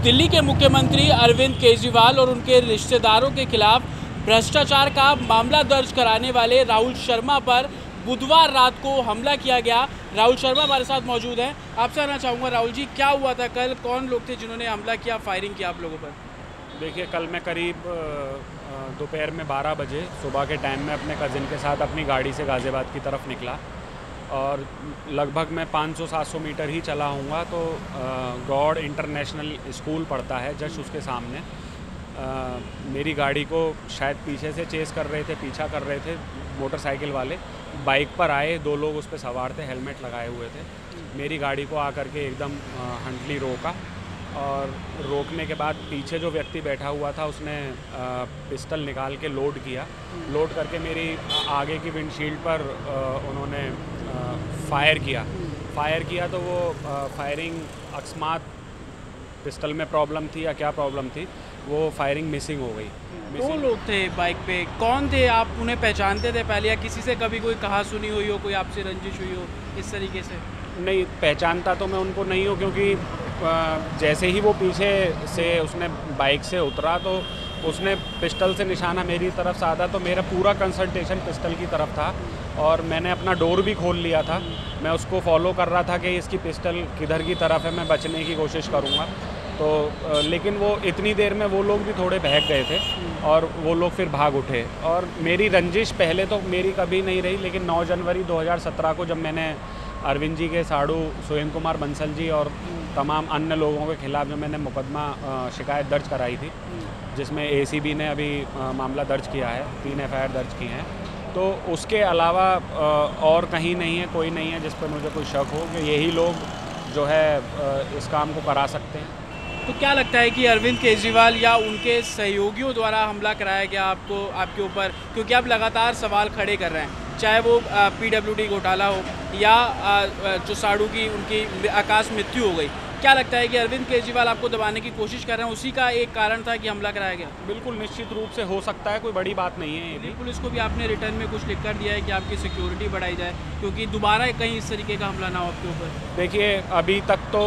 दिल्ली के मुख्यमंत्री अरविंद केजरीवाल और उनके रिश्तेदारों के खिलाफ भ्रष्टाचार का मामला दर्ज कराने वाले राहुल शर्मा पर बुधवार रात को हमला किया गया। राहुल शर्मा हमारे साथ मौजूद हैं। आपसे जानना चाहूँगा राहुल जी, क्या हुआ था कल? कौन लोग थे जिन्होंने हमला किया, फायरिंग किया आप लोगों पर? देखिए, कल मैं करीब दोपहर में 12 बजे सुबह के टाइम में अपने कज़िन के साथ अपनी गाड़ी से गाज़ियाबाद की तरफ निकला और लगभग मैं 500-700 मीटर ही चला हूँगा तो गॉड इंटरनेशनल स्कूल पड़ता है जस्ट उसके सामने। मेरी गाड़ी को शायद पीछे से चेस कर रहे थे, पीछा कर रहे थे मोटरसाइकिल वाले। बाइक पर आए, 2 लोग उस पर सवार थे, हेलमेट लगाए हुए थे। मेरी गाड़ी को आकर के एकदम हंटली रोका और रोकने के बाद पीछे जो व्यक्ति बैठा हुआ था उसने पिस्टल निकाल के लोड किया। लोड करके मेरी आगे की विंडशील्ड पर उन्होंने फायर किया तो वो फायरिंग अकस्मात पिस्टल में प्रॉब्लम थी या क्या प्रॉब्लम थी, वो फायरिंग मिसिंग हो गई। 2 लोग थे बाइक पे, कौन थे? आप उन्हें पहचानते थे पहले या किसी से कभी कोई कहा सुनी हुई हो, कोई आपसे रंजिश हुई हो इस तरीके से? नहीं, पहचानता तो मैं उनको नहीं हूँ क्योंकि जैसे ही वो पीछे से उसने बाइक से उतरा तो उसने पिस्टल से निशाना मेरी तरफ साधा तो मेरा पूरा कंसंट्रेशन पिस्टल की तरफ था और मैंने अपना डोर भी खोल लिया था। मैं उसको फॉलो कर रहा था कि इसकी पिस्टल किधर की तरफ है, मैं बचने की कोशिश करूँगा। तो लेकिन वो इतनी देर में वो लोग भी थोड़े बहक गए थे और वो लोग फिर भाग उठे। और मेरी रंजिश पहले तो मेरी कभी नहीं रही, लेकिन 9 जनवरी 2017 को जब मैंने अरविंद जी के साड़ू सुहेम कुमार बंसल जी और तमाम अन्य लोगों के खिलाफ जो मैंने मुकदमा शिकायत दर्ज कराई थी, जिसमें ACB ने अभी मामला दर्ज किया है, 3 FIR दर्ज की हैं, तो उसके अलावा और कहीं नहीं है, कोई नहीं है जिस पर मुझे कोई शक हो कि यही लोग जो है इस काम को करा सकते हैं। तो क्या लगता है कि अरविंद केजरीवाल या उनके सहयोगियों द्वारा हमला कराया गया आपके ऊपर? क्योंकि आप लगातार सवाल खड़े कर रहे हैं, चाहे वो PWD घोटाला हो या जो साड़ू की उनकी आकाश मृत्यु हो गई। क्या लगता है कि अरविंद केजरीवाल आपको दबाने की कोशिश कर रहे हैं, उसी का एक कारण था कि हमला कराया गया? बिल्कुल, निश्चित रूप से हो सकता है, कोई बड़ी बात नहीं है ये भी। पुलिस को भी आपने रिटर्न में कुछ लिख कर दिया है कि आपकी सिक्योरिटी बढ़ाई जाए क्योंकि दोबारा कहीं इस तरीके का हमला ना हो आपके ऊपर? देखिए, अभी तक तो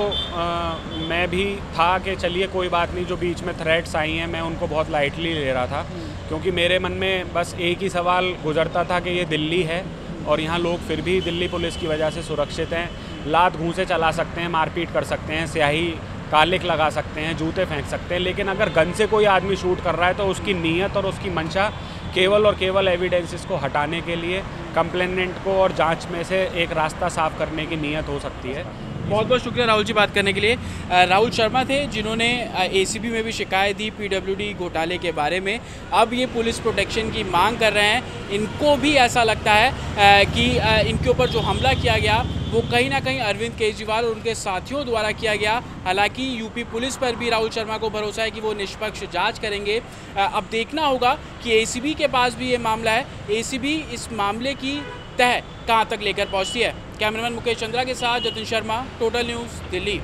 मैं भी था कि चलिए कोई बात नहीं, जो बीच में थ्रेट्स आई हैं मैं उनको बहुत लाइटली ले रहा था क्योंकि मेरे मन में बस एक ही सवाल गुजरता था कि ये दिल्ली है और यहाँ लोग फिर भी दिल्ली पुलिस की वजह से सुरक्षित हैं। लात घूंसे चला सकते हैं, मारपीट कर सकते हैं, स्याही कालिक लगा सकते हैं, जूते फेंक सकते हैं, लेकिन अगर गन से कोई आदमी शूट कर रहा है तो उसकी नीयत और उसकी मंशा केवल और केवल एविडेंसेस को हटाने के लिए, कंप्लेनेंट को और जांच में से एक रास्ता साफ करने की नीयत हो सकती है। बहुत बहुत शुक्रिया राहुल जी बात करने के लिए। राहुल शर्मा थे जिन्होंने ACB में भी शिकायत दी PWD घोटाले के बारे में। अब ये पुलिस प्रोटेक्शन की मांग कर रहे हैं। इनको भी ऐसा लगता है कि इनके ऊपर जो हमला किया गया वो कहीं ना कहीं अरविंद केजरीवाल और उनके साथियों द्वारा किया गया। हालांकि यूपी पुलिस पर भी राहुल शर्मा को भरोसा है कि वो निष्पक्ष जांच करेंगे। अब देखना होगा कि ACB के पास भी ये मामला है, ACB इस मामले की तह कहां तक लेकर पहुंचती है। कैमरामैन मुकेश चंद्रा के साथ जतिन शर्मा, टोटल न्यूज़, दिल्ली।